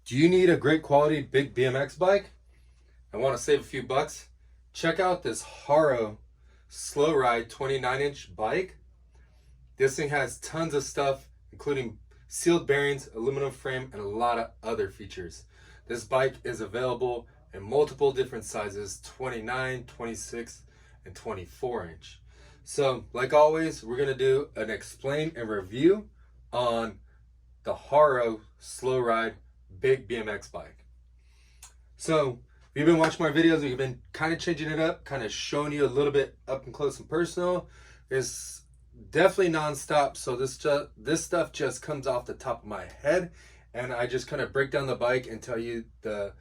Do you need a great quality big BMX bike and want to save a few bucks? Check out this Haro Sloride 29-inch bike. This thing has tons of stuff, including sealed bearings, aluminum frame, and a lot of other features. This bike is available in multiple different sizes, 29, 26, and 24 inch. So, like always, we're going to do an explain and review on the Haro Sloride big BMX bike. So, if you've been watching my videos, we've been kind of changing it up, kind of showing you a little bit up and close and personal. It's definitely non-stop, so this stuff just comes off the top of my head, and I just kind of break down the bike and tell you the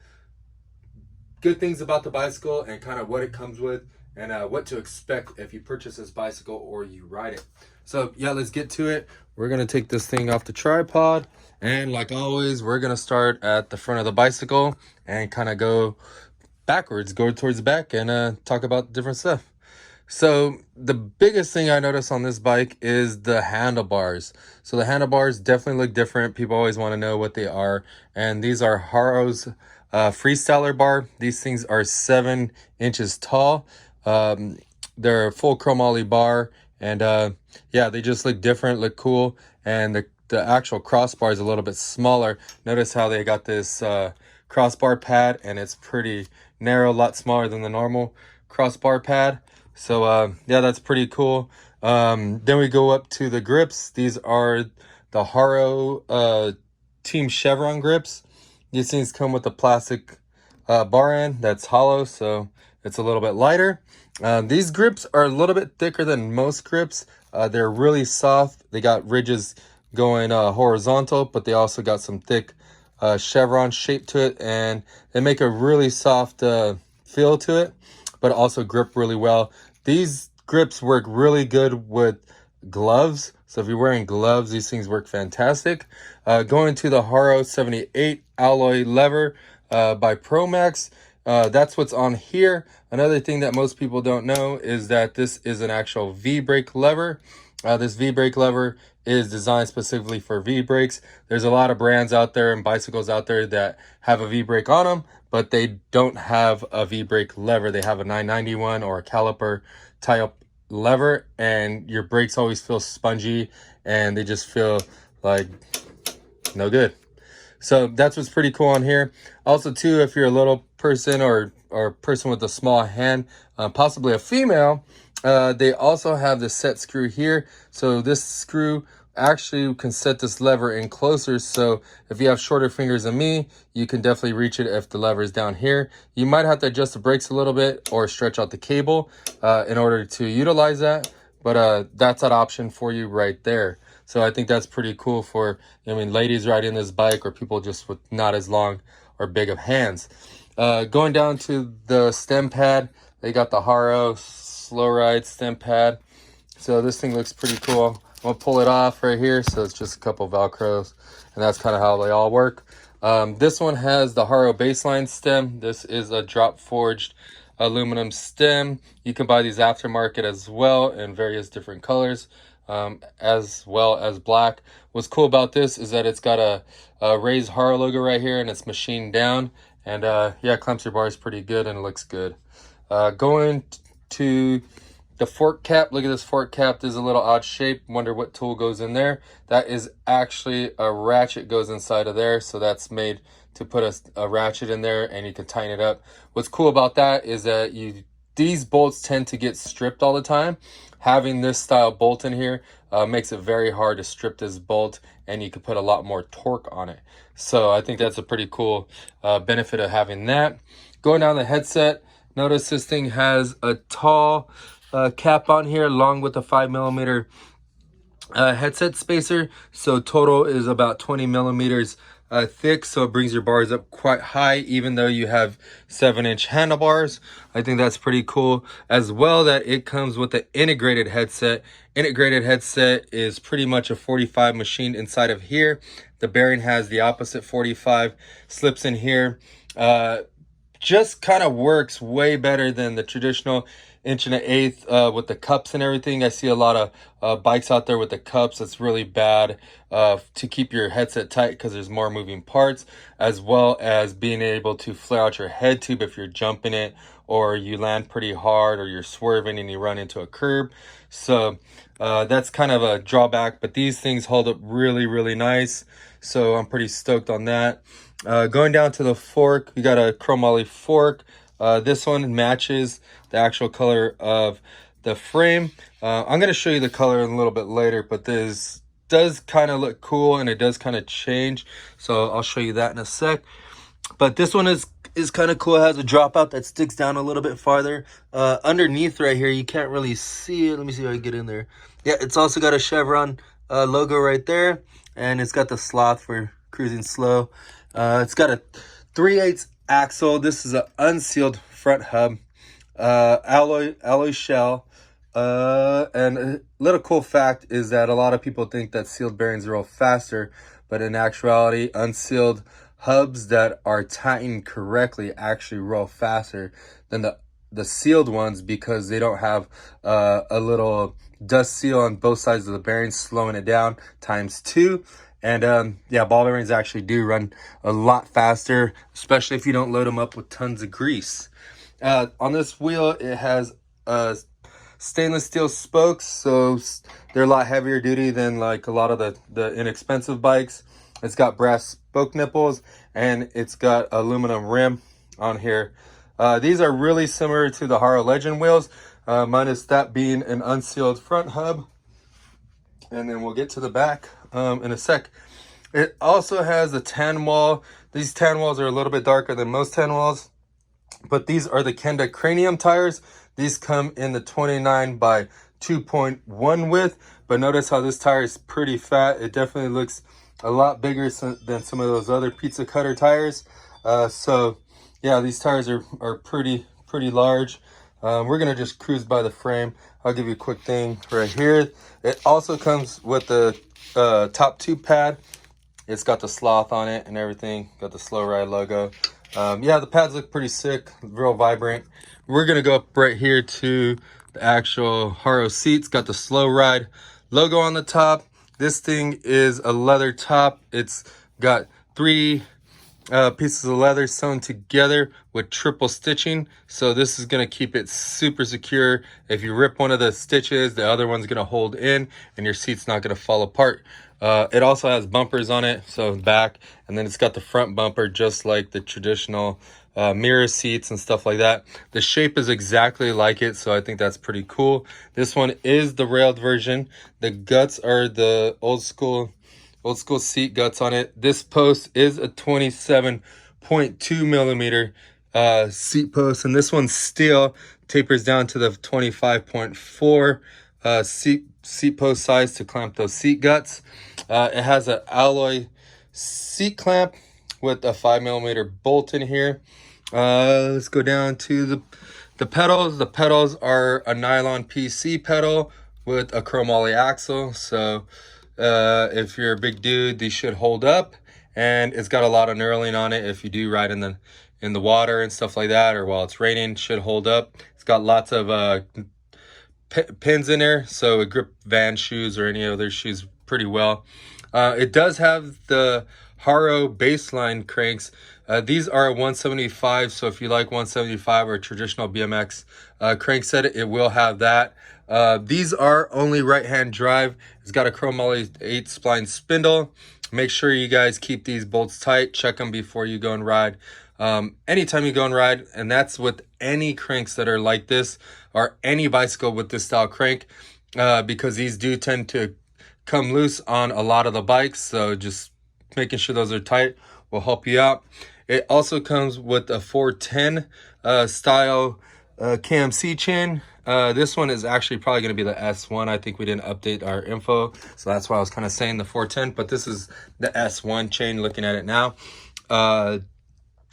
good things about the bicycle and kind of what it comes with and what to expect if you purchase this bicycle or you ride it. So yeah, let's get to it. We're gonna take this thing off the tripod, and like always, we're gonna start at the front of the bicycle and kind of go backwards, go towards the back, and talk about different stuff. So the biggest thing I noticed on this bike is the handlebars. So the handlebars definitely look different. People always want to know what they are. And these are Haro's Freestyler bar. These things are 7 inches tall. They're a full chromoly bar. And yeah, they just look different, look cool. And the actual crossbar is a little bit smaller. Notice how they got this crossbar pad, and it's pretty narrow, a lot smaller than the normal crossbar pad. So yeah, that's pretty cool. Then we go up to the grips. These are the Haro Team Chevron grips. These things come with a plastic bar end that's hollow, so it's a little bit lighter. These grips are a little bit thicker than most grips. They're really soft. They got ridges going horizontal, but they also got some thick chevron shape to it, and they make a really soft feel to it, but also grip really well. These grips work really good with gloves. So if you're wearing gloves, these things work fantastic. Going to the Haro 78 alloy lever by Promax. That's what's on here. Another thing that most people don't know is that this is an actual V-brake lever. This V-brake lever is designed specifically for V-brakes. There's a lot of brands out there and bicycles out there that have a V-brake on them, but they don't have a V-brake lever. They have a 991 or a caliper type lever, and your brakes always feel spongy and they just feel like no good. So that's what's pretty cool on here. Also too, if you're a little person or a person with a small hand, possibly a female, they also have the set screw here. So this screw actually can set this lever in closer. So if you have shorter fingers than me, you can definitely reach it if the lever is down here. You might have to adjust the brakes a little bit or stretch out the cable in order to utilize that. But that's an option for you right there. So I think that's pretty cool for, I mean, ladies riding this bike or people just with not as long or big of hands. Going down to the stem pad, they got the Haro Sloride stem pad. So this thing looks pretty cool. I'm gonna pull it off right here. So it's just a couple Velcros, and that's kind of how they all work. This one has the Haro baseline stem. This is a drop forged aluminum stem. You can buy these aftermarket as well in various different colors, as well as black. What's cool about this is that it's got a raised Haro logo right here, and it's machined down. And yeah, clamps your bars pretty good and it looks good. Going to the fork cap, look at this fork cap. There's a little odd shape. Wonder what tool goes in there. That is actually a ratchet goes inside of there. So that's made to put a ratchet in there, and you can tighten it up. What's cool about that is that these bolts tend to get stripped all the time. Having this style bolt in here makes it very hard to strip this bolt, and you can put a lot more torque on it. So I think that's a pretty cool benefit of having that. Going down the headset, notice this thing has a tall cap on here along with a 5mm headset spacer. So total is about 20 millimeters thick, so it brings your bars up quite high even though you have 7-inch handlebars. I think that's pretty cool as well, that it comes with an integrated headset. Integrated headset is pretty much a 45 machine inside of here. The bearing has the opposite 45 slips in here. Just kind of works way better than the traditional. 1 1/8 with the cups and everything. I see a lot of bikes out there with the cups. It's really bad to keep your headset tight because there's more moving parts, as well as being able to flare out your head tube if you're jumping it, or you land pretty hard, or you're swerving and you run into a curb. So that's kind of a drawback, but these things hold up really, really nice. So I'm pretty stoked on that. Going down to the fork, we got a chromoly fork. This one matches the actual color of the frame. I'm going to show you the color a little bit later, but this does kind of look cool and it does kind of change. So I'll show you that in a sec. But this one is kind of cool. It has a dropout that sticks down a little bit farther. Underneath right here, you can't really see it. Let me see if I can get in there. Yeah, it's also got a Chevron logo right there. And it's got the sloth for cruising slow. It's got a 3/8 axle. This is an unsealed front hub. Alloy shell. And a little cool fact is that a lot of people think that sealed bearings roll faster, but in actuality, unsealed hubs that are tightened correctly actually roll faster than the sealed ones, because they don't have a little dust seal on both sides of the bearing, slowing it down ×2. And yeah, ball bearings actually do run a lot faster, especially if you don't load them up with tons of grease. On this wheel, it has stainless steel spokes, so they're a lot heavier duty than like a lot of the inexpensive bikes. It's got brass spoke nipples, and it's got aluminum rim on here. These are really similar to the Haro Legend wheels, minus that being an unsealed front hub. And then we'll get to the back in a sec. It also has a tan wall. These tan walls are a little bit darker than most tan walls, but these are the Kenda Cranium tires. These come in the 29 by 2.1 width, but notice how this tire is pretty fat. It definitely looks a lot bigger than some of those other pizza cutter tires. So yeah, these tires are pretty large. We're gonna just cruise by the frame. I'll give you a quick thing right here. It also comes with the top tube pad. It's got the sloth on it and everything. Got the Sloride logo. Yeah, the pads look pretty sick, real vibrant. We're gonna go up right here to the actual Haro seats. Got the Sloride logo on the top. This thing is a leather top. It's got 3 pieces of leather sewn together with triple stitching, so this is going to keep it super secure. If you rip one of the stitches, the other one's going to hold in and your seat's not going to fall apart. It also has bumpers on it, so back, and then it's got the front bumper just like the traditional mirror seats and stuff like that. The shape is exactly like it, so I think that's pretty cool. This one is the railed version. The guts are the old school seat guts on it. This post is a 27.2 millimeter seat post, and this one's steel, tapers down to the 25.4 seat post size to clamp those seat guts. It has an alloy seat clamp with a 5 millimeter bolt in here. Let's go down to the pedals. The pedals are a nylon PC pedal with a chromoly axle, so if you're a big dude, these should hold up. And it's got a lot of knurling on it. If you do ride in the water and stuff like that, or while it's raining, should hold up. It's got lots of pins in there, so it grip Van shoes or any other shoes pretty well. It does have the Haro baseline cranks. These are 175, so if you like 175 or a traditional BMX crank set, it will have that. These are only right-hand drive. It's got a chromoly 8 spline spindle. Make sure you guys keep these bolts tight. Check them before you go and ride. Anytime you go and ride, and that's with any cranks that are like this, or any bicycle with this style crank, because these do tend to come loose on a lot of the bikes. So just making sure those are tight will help you out. It also comes with a 410 style KMC chain. This one is actually probably going to be the S1. I think we didn't update our info, so that's why I was kind of saying the 410, but this is the S1 chain looking at it now.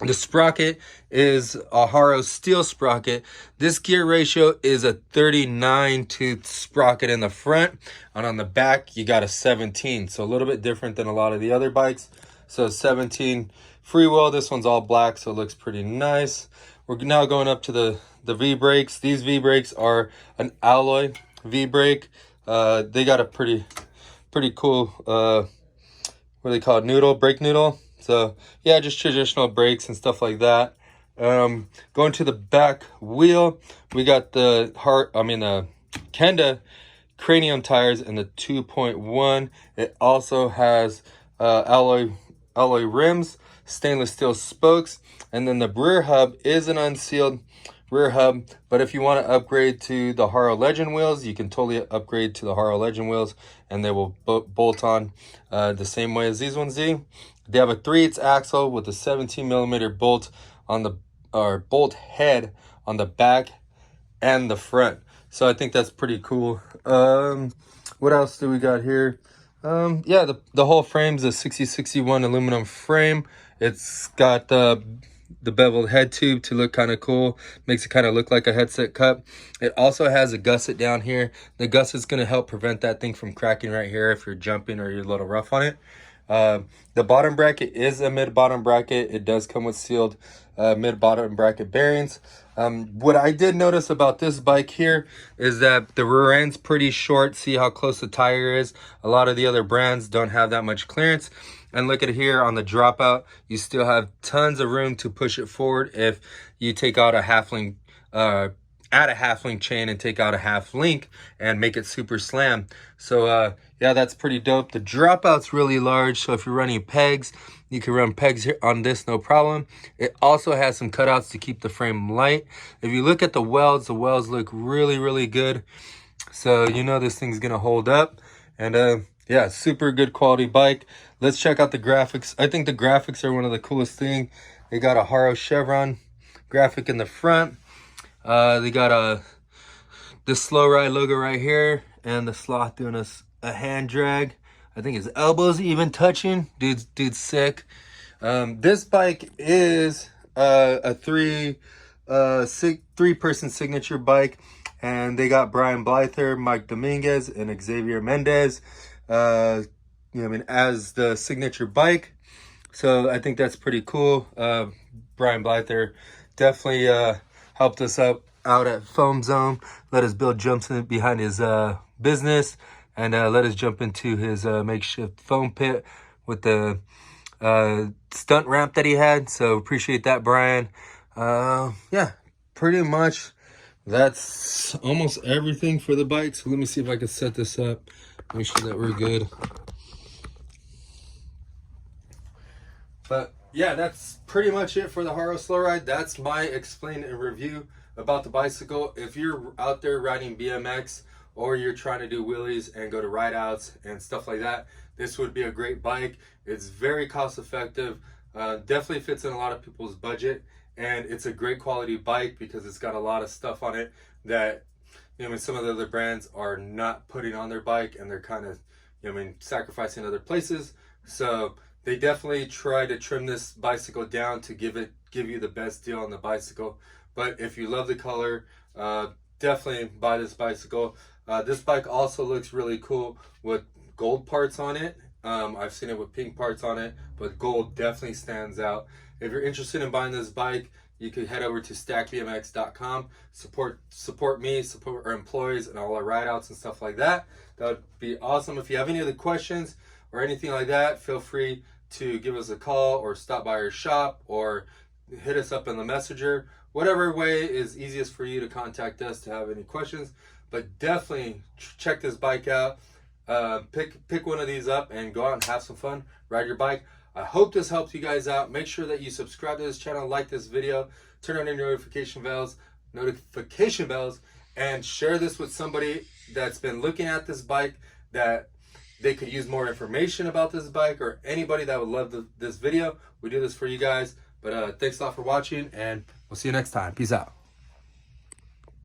The sprocket is a Haro steel sprocket. This gear ratio is a 39 tooth sprocket in the front, and on the back you got a 17, so a little bit different than a lot of the other bikes. So 17 freewheel. This one's all black, so it looks pretty nice. We're now going up to the V-brakes. These V-brakes are an alloy V-brake. They got a pretty cool, what do they call it, brake noodle. So yeah, just traditional brakes and stuff like that. Going to the back wheel, we got the Kenda cranium tires in the 2.1. It also has alloy rims, stainless steel spokes, and then the rear hub is an unsealed rear hub. But if you want to upgrade to the Haro Legend wheels, you can totally upgrade to the Haro Legend wheels, and they will bolt on the same way as these ones do. They have a 3/8 axle with a 17mm bolt on the bolt head on the back and the front. So I think that's pretty cool. What else do we got here? Yeah, the whole frame's a 6061 aluminum frame. It's got the beveled head tube to look kind of cool. Makes it kind of look like a headset cup. It also has a gusset down here. The gusset's going to help prevent that thing from cracking right here if you're jumping or you're a little rough on it. The bottom bracket is a mid-bottom bracket. It does come with sealed mid-bottom bracket bearings. What I did notice about this bike here is that the rear end's pretty short. See how close the tire is? A lot of the other brands don't have that much clearance. And look at here on the dropout, you still have tons of room to push it forward if you take out a half link, add a half link chain and take out a half link and make it super slam. So yeah, that's pretty dope. The dropout's really large, so if you're running pegs, you can run pegs here on this, no problem. It also has some cutouts to keep the frame light. If you look at the welds look really good. So you know this thing's gonna hold up. And yeah, super good quality bike. Let's check out the graphics. I think the graphics are one of the coolest thing. They got a Haro chevron graphic in the front. They got the Sloride logo right here, and the sloth doing a hand drag. I think his elbows even touching. Dude's sick. This bike is a three-person signature bike, and they got Brian Blyther, Mike Dominguez, and Xavier Mendez, as the signature bike. So I think that's pretty cool. Brian Blyther definitely helped us out at Foam Zone, let us build jumps in behind his business, and let us jump into his makeshift foam pit with the stunt ramp that he had. So appreciate that, Brian. Yeah, pretty much that's almost everything for the bike. So let me see if I can set this up, make sure that we're good. But yeah, that's pretty much it for the Haro Sloride. That's my explain and review about the bicycle. If you're out there riding BMX or you're trying to do wheelies and go to ride outs and stuff like that, this would be a great bike. It's very cost effective, definitely fits in a lot of people's budget, and it's a great quality bike because it's got a lot of stuff on it that some of the other brands are not putting on their bike, and they're kind of sacrificing other places. So they definitely try to trim this bicycle down to give you the best deal on the bicycle. But if you love the color, definitely buy this bicycle. This bike also looks really cool with gold parts on it. I've seen it with pink parts on it, but gold definitely stands out. If you're interested in buying this bike, you can head over to stackbmx.com. Support me, support our employees and all our ride outs and stuff like that. That would be awesome. If you have any other questions or anything like that, feel free to give us a call or stop by our shop or hit us up in the messenger. Whatever way is easiest for you to contact us to have any questions. But definitely check this bike out. Pick one of these up and go out and have some fun. Ride your bike. I hope this helps you guys out. Make sure that you subscribe to this channel, like this video, turn on your notification bells, and share this with somebody that's been looking at this bike that they could use more information about this bike, or anybody that would love this video. We do this for you guys. But thanks a lot for watching, and we'll see you next time. Peace out.